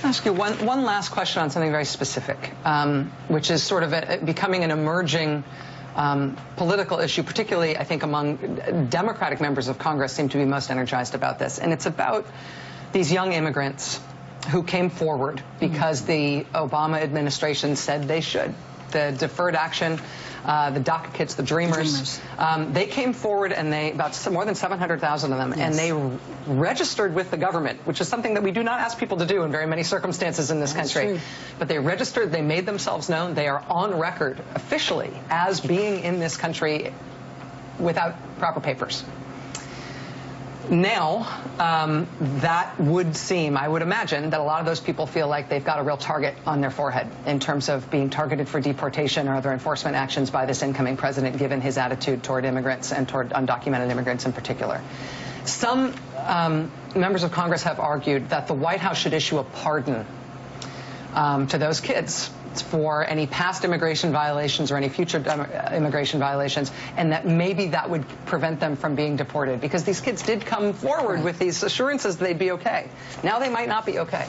to ask you one last question on something very specific, which is sort of becoming an emerging political issue, particularly, I think, among Democratic members of Congress seem to be most energized about this. And it's about these young immigrants who came forward because the Obama administration said they should. The deferred action, the DACA kids, the Dreamers. They came forward, and more than 700,000 of them, yes. And they registered with the government, which is something that we do not ask people to do in very many circumstances in this country. True. But they registered, they made themselves known, they are on record officially as being in this country without proper papers. Now, that would seem, I would imagine, that a lot of those people feel like they've got a real target on their forehead in terms of being targeted for deportation or other enforcement actions by this incoming president, given his attitude toward immigrants and toward undocumented immigrants in particular. Some members of Congress have argued that the White House should issue a pardon to those kids for any past immigration violations or any future immigration violations, and that maybe that would prevent them from being deported, because these kids did come forward with these assurances they'd be okay. Now they might not be okay.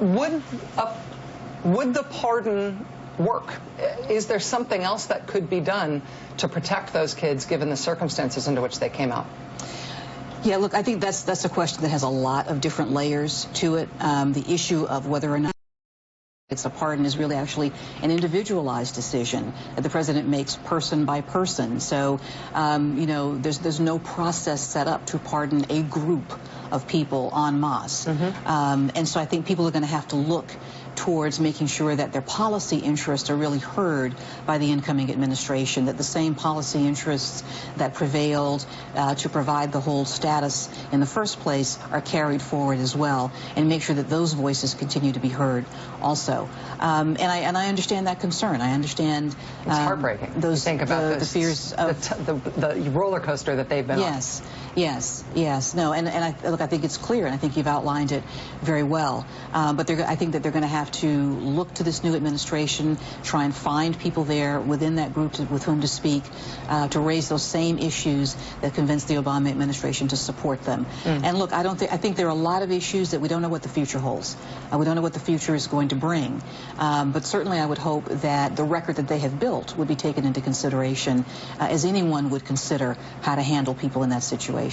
Would the pardon work? Is there something else that could be done to protect those kids given the circumstances into which they came out? Yeah, look, I think that's a question that has a lot of different layers to it. The issue of whether or not it's a pardon is really actually an individualized decision that the president makes person by person. So, you know, there's no process set up to pardon a group of people en masse. And so I think people are going to have to look towards making sure that their policy interests are really heard by the incoming administration, that the same policy interests that prevailed to provide the whole status in the first place are carried forward as well, and make sure that those voices continue to be heard also. And I understand that concern. I understand it's heartbreaking. Those think about the fears of the roller coaster that they've been on. Yes. No, and look, I think it's clear, and I think you've outlined it very well. But I think that they're going to have to look to this new administration, try and find people there within that group with whom to speak, to raise those same issues that convinced the Obama administration to support them. And look, I think there are a lot of issues that we don't know what the future holds. We don't know what the future is going to bring. But certainly I would hope that the record that they have built would be taken into consideration, as anyone would consider how to handle people in that situation.